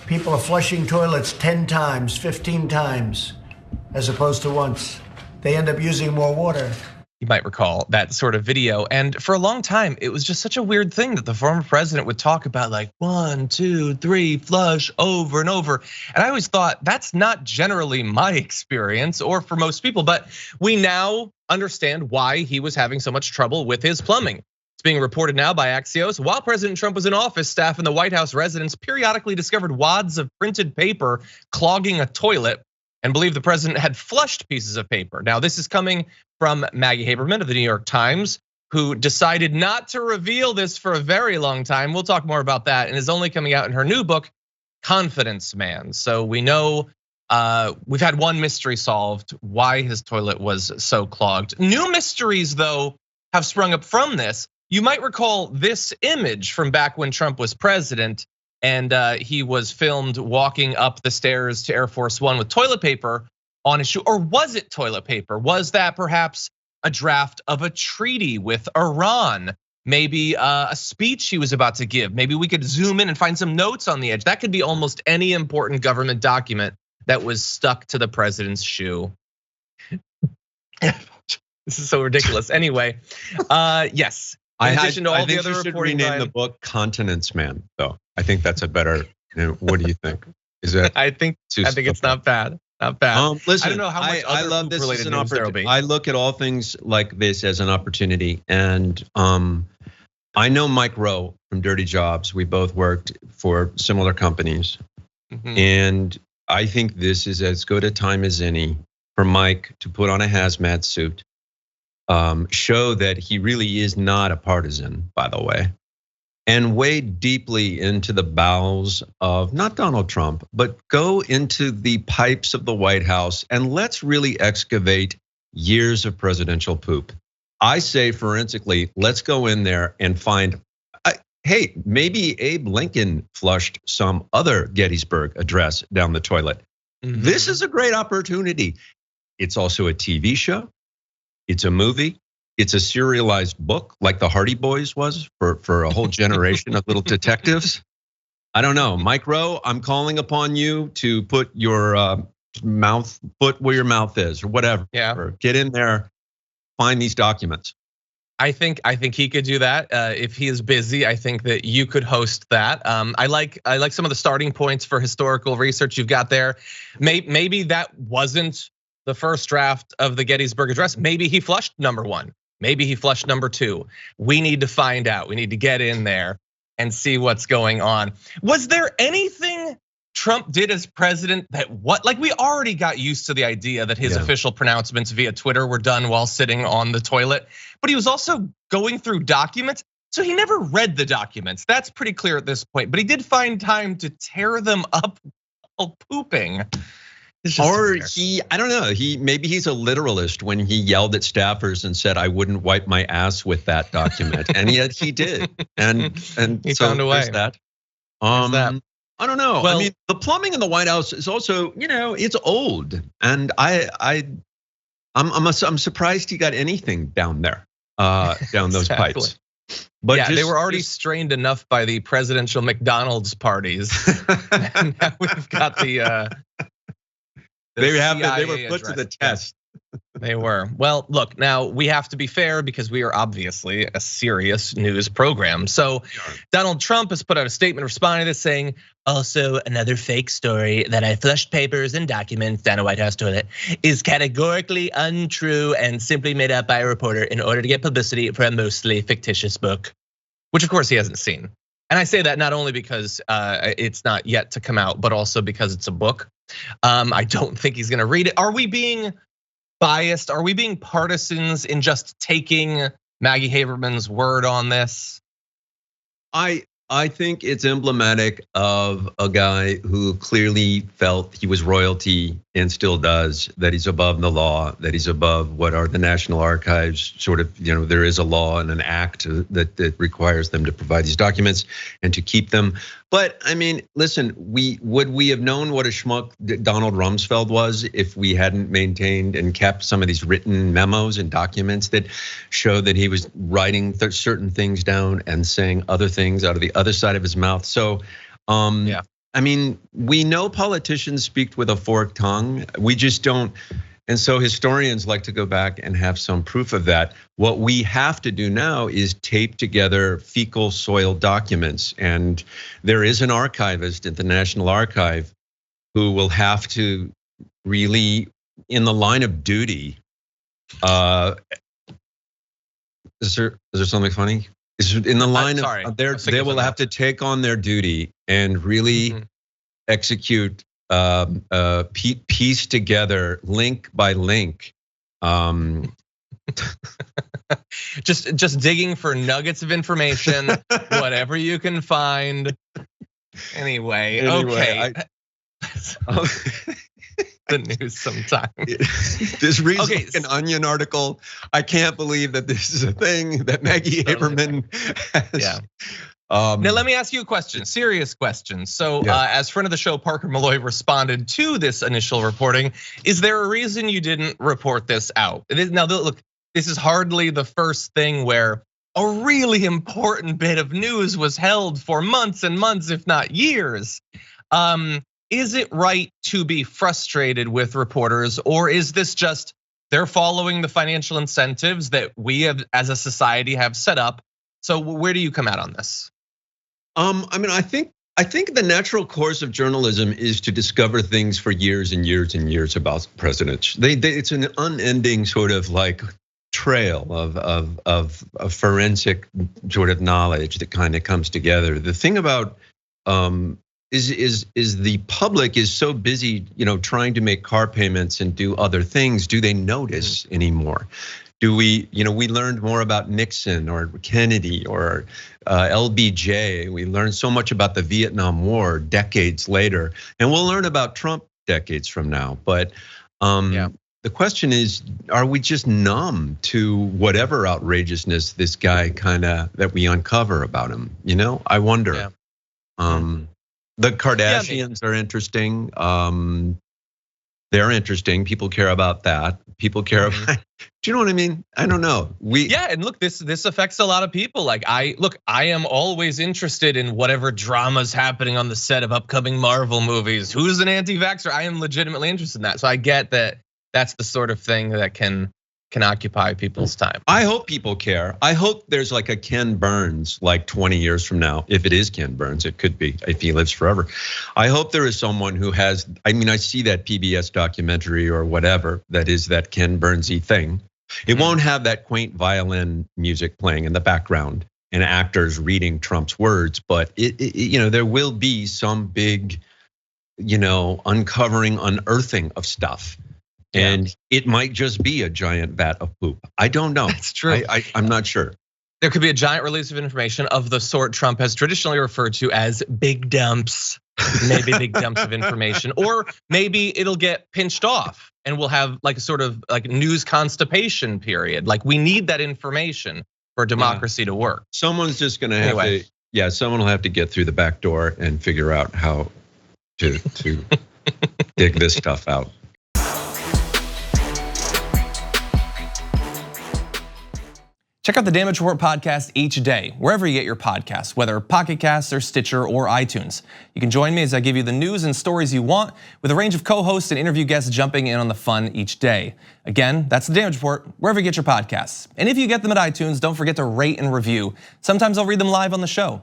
People are flushing toilets 10 times, 15 times, as opposed to once. They end up using more water. You might recall that sort of video. And for a long time, it was just such a weird thing that the former president would talk about, like 1, 2, 3, flush over and over. And I always thought that's not generally my experience or for most people, but we now understand why he was having so much trouble with his plumbing. It's being reported now by Axios. While President Trump was in office, staff in the White House residence periodically discovered wads of printed paper clogging a toilet and believed the president had flushed pieces of paper. Now, this is coming from Maggie Haberman of the New York Times, who decided not to reveal this for a very long time. We'll talk more about that, and is only coming out in her new book, Confidence Man. So we know we've had one mystery solved, why his toilet was so clogged. New mysteries, though, have sprung up from this. You might recall this image from back when Trump was president, and he was filmed walking up the stairs to Air Force One with toilet paper on his shoe. Or was it toilet paper? Was that perhaps a draft of a treaty with Iran? Maybe a speech he was about to give. Maybe we could zoom in and find some notes on the edge. That could be almost any important government document that was stuck to the president's shoe. This is so ridiculous. Anyway, yes. In addition to all the other reporting, rename the book "Continence Man," though. I think that's a better. What do you think? Is that? I think it's not bad. Not bad. Listen, I don't know how much I love this as an opportunity. Be. I look at all things like this as an opportunity, and I know Mike Rowe from Dirty Jobs. We both worked for similar companies, and I think this is as good a time as any for Mike to put on a hazmat suit. Show that he really is not a partisan, by the way, and wade deeply into the bowels of not Donald Trump, but go into the pipes of the White House and let's really excavate years of presidential poop. I say forensically, let's go in there and find, hey, maybe Abe Lincoln flushed some other Gettysburg Address down the toilet. This is a great opportunity. It's also a TV show. It's a movie. It's a serialized book like the Hardy Boys was for a whole generation of little detectives. I don't know. Mike Rowe, I'm calling upon you to put your foot where your mouth is or whatever. Yeah. Or get in there, find these documents. I think he could do that if he is busy. I think that you could host that. I like some of the starting points for historical research you've got there. Maybe that wasn't the first draft of the Gettysburg Address. Maybe he flushed number 1. Maybe he flushed number 2. We need to find out. We need to get in there and see what's going on. Was there anything Trump did as president that like we already got used to the idea that his official pronouncements via Twitter were done while sitting on the toilet, but he was also going through documents. So he never read the documents. That's pretty clear at this point, but he did find time to tear them up while pooping. Or I don't know, maybe he's a literalist when he yelled at staffers and said, I wouldn't wipe my ass with that document. And yet he did. And he so found a way. There's that. I don't know. Well, I mean, the plumbing in the White House is also, it's old. And I'm surprised he got anything down there, down those pipes. But yeah, they were already strained enough by the presidential McDonald's parties. And now we've got the they were put to the test. They were. Well, look, now we have to be fair because we are obviously a serious news program. So Donald Trump has put out a statement responding to this saying, also another fake story that I flushed papers and documents down a White House toilet is categorically untrue and simply made up by a reporter in order to get publicity for a mostly fictitious book, which of course he hasn't seen. And I say that not only because it's not yet to come out, but also because it's a book. I don't think he's gonna read it. Are we being biased? Are we being partisans in just taking Maggie Haberman's word on this? I think it's emblematic of a guy who clearly felt he was royalty and still does, that he's above the law, that he's above what are the National Archives sort of, there is a law and an act that requires them to provide these documents and to keep them. But I mean, listen, would we have known what a schmuck Donald Rumsfeld was if we hadn't maintained and kept some of these written memos and documents that show that he was writing certain things down and saying other things out of the other side of his mouth? So, yeah. I mean, we know politicians speak with a forked tongue. We just don't. And so historians like to go back and have some proof of that. What we have to do now is tape together fecal soil documents. And there is an archivist at the National Archive who will have to really, in the line of duty, is there something funny? Is in the line of they will have to take on their duty and really execute, piece together link by link. Just digging for nuggets of information, whatever you can find. Anyway, okay. The news sometime. This reads like an Onion article. I can't believe that this is a thing that Maggie Haberman has. Yeah. Now let me ask you a question, serious question. So as friend of the show, Parker Malloy responded to this initial reporting. Is there a reason you didn't report this out? Now look, this is hardly the first thing where a really important bit of news was held for months and months, if not years. Is it right to be frustrated with reporters, or is this just they're following the financial incentives that we have as a society have set up? So where do you come out on this? I mean, I think the natural course of journalism is to discover things for years and years and years about presidents. It's an unending sort of like trail of forensic sort of knowledge that kind of comes together. The thing about is the public is so busy, trying to make car payments and do other things. Do they notice anymore? Do we, we learned more about Nixon or Kennedy or LBJ. We learned so much about the Vietnam War decades later, and we'll learn about Trump decades from now. But the question is, are we just numb to whatever outrageousness this guy that we uncover about him? I wonder. The Kardashians are interesting. They're interesting. People care about that. People care about. Do you know what I mean? I don't know. And look, this affects a lot of people. Like I am always interested in whatever drama's happening on the set of upcoming Marvel movies. Who's an anti-vaxxer? I am legitimately interested in that. So I get that that's the sort of thing that can occupy people's time. I hope people care. I hope there's like a Ken Burns like 20 years from now. If it is Ken Burns, it could be if he lives forever. I hope there is someone who has, I see that PBS documentary or whatever that is that Ken Burnsy thing. It won't have that quaint violin music playing in the background and actors reading Trump's words, but there will be some big, uncovering, unearthing of stuff. And it might just be a giant vat of poop. I don't know. That's true. I'm not sure. There could be a giant release of information of the sort Trump has traditionally referred to as big dumps. Maybe big dumps of information, or maybe it'll get pinched off and we'll have like a sort of like news constipation period. Like we need that information for democracy to work. Someone's just gonna have to, someone will have to get through the back door and figure out how to dig this stuff out. Check out the Damage Report podcast each day, wherever you get your podcasts, whether Pocket Casts or Stitcher or iTunes. You can join me as I give you the news and stories you want, with a range of co-hosts and interview guests jumping in on the fun each day. Again, that's the Damage Report, wherever you get your podcasts. And if you get them at iTunes, don't forget to rate and review. Sometimes I'll read them live on the show.